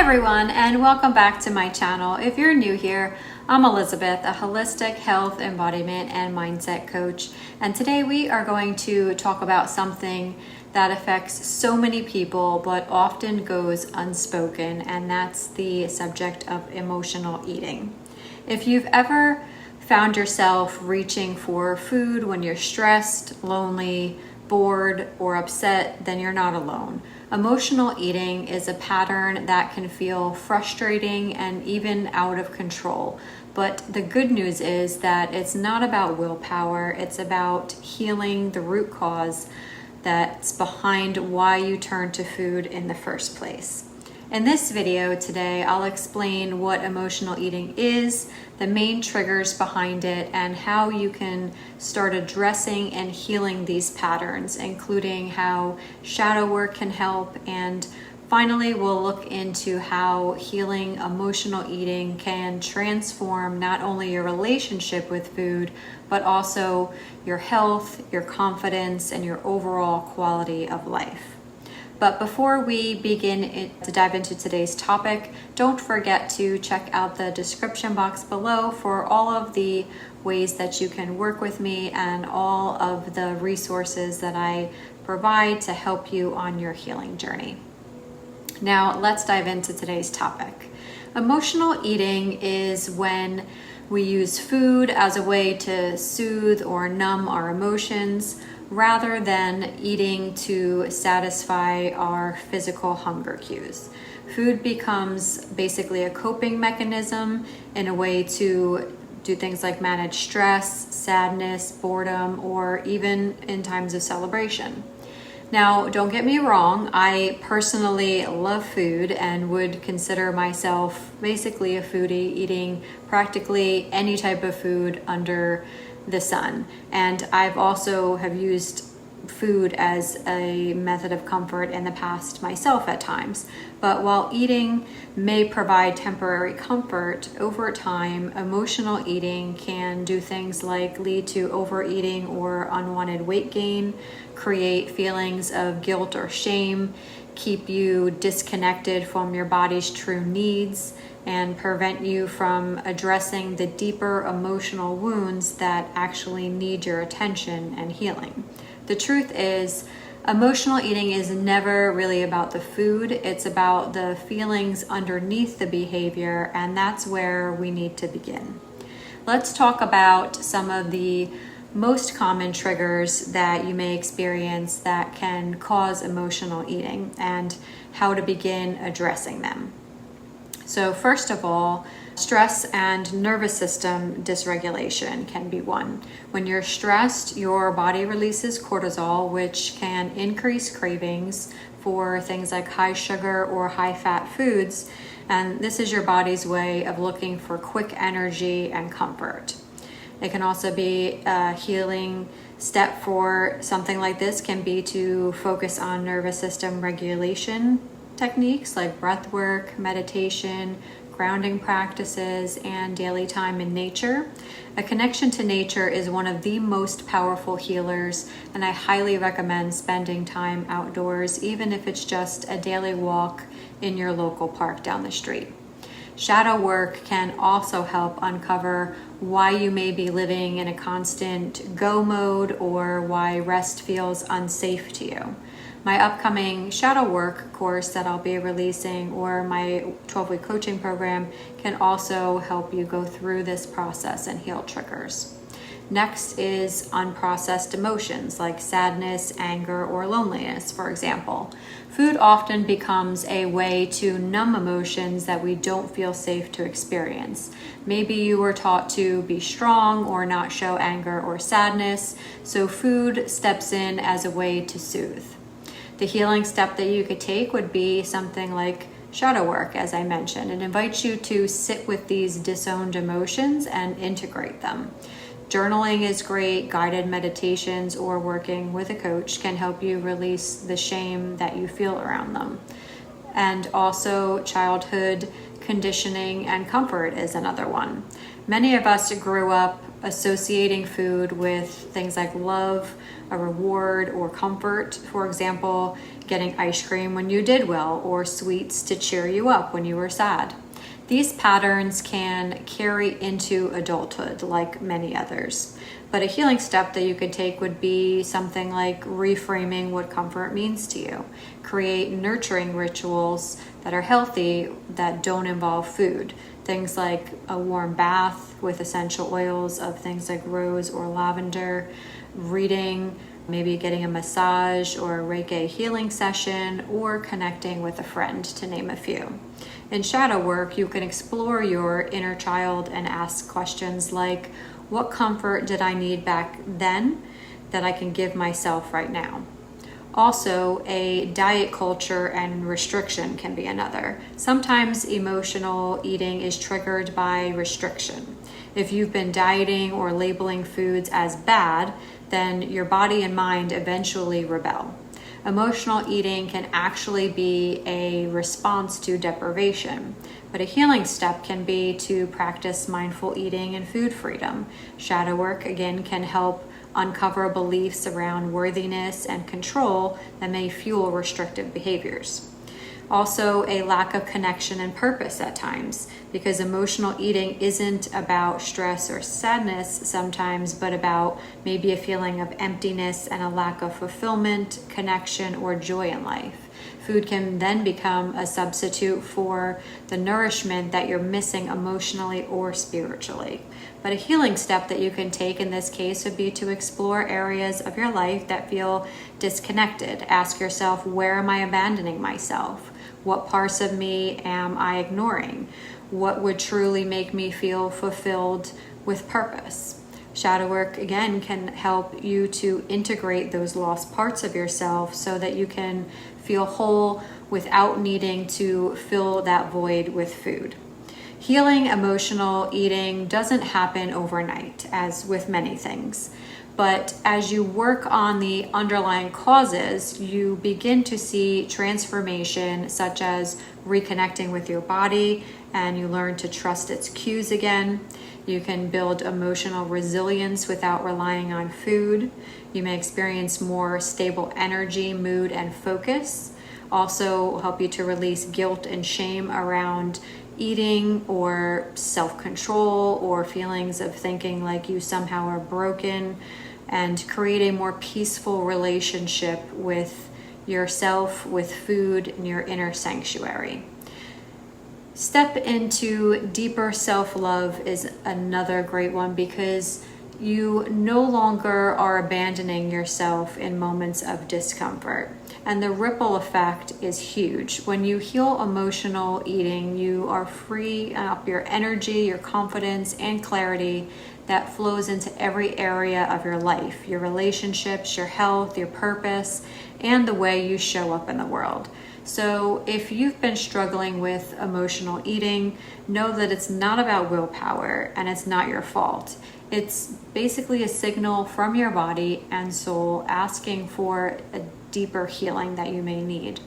everyone, and welcome back to my channel. If you're new here, I'm Elizabeth, a holistic health, embodiment, and mindset coach. And today we are going to talk about something that affects so many people but often goes unspoken, and that's the subject of emotional eating. If you've ever found yourself reaching for food when you're stressed, lonely, bored, or upset, then you're not alone. Emotional eating is a pattern that can feel frustrating and even out of control. But the good news is that it's not about willpower, it's about healing the root cause that's behind why you turn to food in the first place. In this video today, I'll explain what emotional eating is, the main triggers behind it, and how you can start addressing and healing these patterns, including how shadow work can help. And finally, we'll look into how healing emotional eating can transform not only your relationship with food, but also your health, your confidence, and your overall quality of life. But before we begin to dive into today's topic, don't forget to check out the description box below for all of the ways that you can work with me and all of the resources that I provide to help you on your healing journey. Now, let's dive into today's topic. Emotional eating is when we use food as a way to soothe or numb our emotions, rather than eating to satisfy our physical hunger cues. Food becomes basically a coping mechanism in a way to do things like manage stress, sadness, boredom, or even in times of celebration. Now, don't get me wrong, I personally love food and would consider myself basically a foodie, eating practically any type of food under the sun. And I've also have used food as a method of comfort in the past myself at times. But while eating may provide temporary comfort, over time, emotional eating can do things like lead to overeating or unwanted weight gain, create feelings of guilt or shame, keep you disconnected from your body's true needs, and prevent you from addressing the deeper emotional wounds that actually need your attention and healing. The truth is, emotional eating is never really about the food, it's about the feelings underneath the behavior, and that's where we need to begin. Let's talk about some of the most common triggers that you may experience that can cause emotional eating and how to begin addressing them. So first of all, stress and nervous system dysregulation can be one. When you're stressed, your body releases cortisol, which can increase cravings for things like high sugar or high fat foods. And this is your body's way of looking for quick energy and comfort. It can also be a healing step for something like this can be to focus on nervous system regulation techniques like breath work, meditation, grounding practices, and daily time in nature. A connection to nature is one of the most powerful healers, and I highly recommend spending time outdoors, even if it's just a daily walk in your local park down the street. Shadow work can also help uncover why you may be living in a constant go mode or why rest feels unsafe to you. My upcoming shadow work course that I'll be releasing, or my 12-week coaching program, can also help you go through this process and heal triggers. Next is unprocessed emotions like sadness, anger, or loneliness, for example. Food often becomes a way to numb emotions that we don't feel safe to experience. Maybe you were taught to be strong or not show anger or sadness, so food steps in as a way to soothe. The healing step that you could take would be something like shadow work, as I mentioned. It invites you to sit with these disowned emotions and integrate them. Journaling is great. Guided meditations or working with a coach can help you release the shame that you feel around them. And also childhood conditioning and comfort is another one. Many of us grew up associating food with things like love, a reward, or comfort. For example, getting ice cream when you did well, or sweets to cheer you up when you were sad. These patterns can carry into adulthood like many others. But a healing step that you could take would be something like reframing what comfort means to you. Create nurturing rituals that are healthy that don't involve food. Things like a warm bath with essential oils of things like rose or lavender, reading, maybe getting a massage or a Reiki healing session, or connecting with a friend, to name a few. In shadow work, you can explore your inner child and ask questions like, what comfort did I need back then that I can give myself right now? Also, a diet culture and restriction can be another. Sometimes emotional eating is triggered by restriction. If you've been dieting or labeling foods as bad, then your body and mind eventually rebel. Emotional eating can actually be a response to deprivation, but a healing step can be to practice mindful eating and food freedom. Shadow work, again, can help uncover beliefs around worthiness and control that may fuel restrictive behaviors. Also, a lack of connection and purpose at times, because emotional eating isn't about stress or sadness sometimes, but about maybe a feeling of emptiness and a lack of fulfillment, connection, or joy in life. Food can then become a substitute for the nourishment that you're missing emotionally or spiritually. But a healing step that you can take in this case would be to explore areas of your life that feel disconnected. Ask yourself, where am I abandoning myself? What parts of me am I ignoring? What would truly make me feel fulfilled with purpose? Shadow work, again, can help you to integrate those lost parts of yourself so that you can feel whole without needing to fill that void with food. Healing emotional eating doesn't happen overnight, as with many things. But as you work on the underlying causes, you begin to see transformation, such as reconnecting with your body, and you learn to trust its cues again. You can build emotional resilience without relying on food. You may experience more stable energy, mood, and focus. Also help you to release guilt and shame around eating, or self-control, or feelings of thinking like you somehow are broken, and create a more peaceful relationship with yourself, with food, and your inner sanctuary. Step into deeper self-love is another great one, because you no longer are abandoning yourself in moments of discomfort. And the ripple effect is huge. When you heal emotional eating, you are freeing up your energy, your confidence, and clarity that flows into every area of your life, your relationships, your health, your purpose, and the way you show up in the world. So if you've been struggling with emotional eating, know that it's not about willpower and it's not your fault. It's basically a signal from your body and soul asking for a deeper healing that you may need.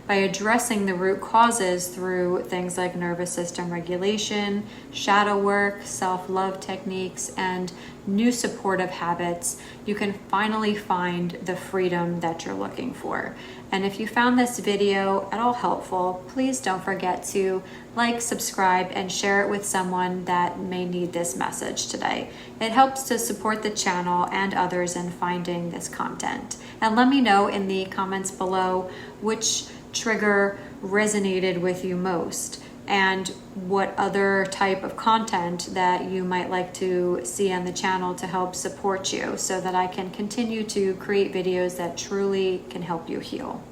By addressing the root causes through things like nervous system regulation, shadow work, self-love techniques, and new supportive habits, you can finally find the freedom that you're looking for. And if you found this video at all helpful, please don't forget to like, subscribe, and share it with someone that may need this message today. It helps to support the channel and others in finding this content. And let me know in the comments below which trigger resonated with you most, and what other type of content that you might like to see on the channel to help support you, so that I can continue to create videos that truly can help you heal.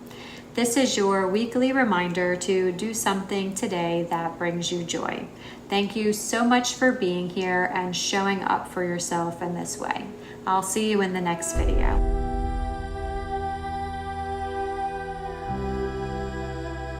This is your weekly reminder to do something today that brings you joy. Thank you so much for being here and showing up for yourself in this way. I'll see you in the next video.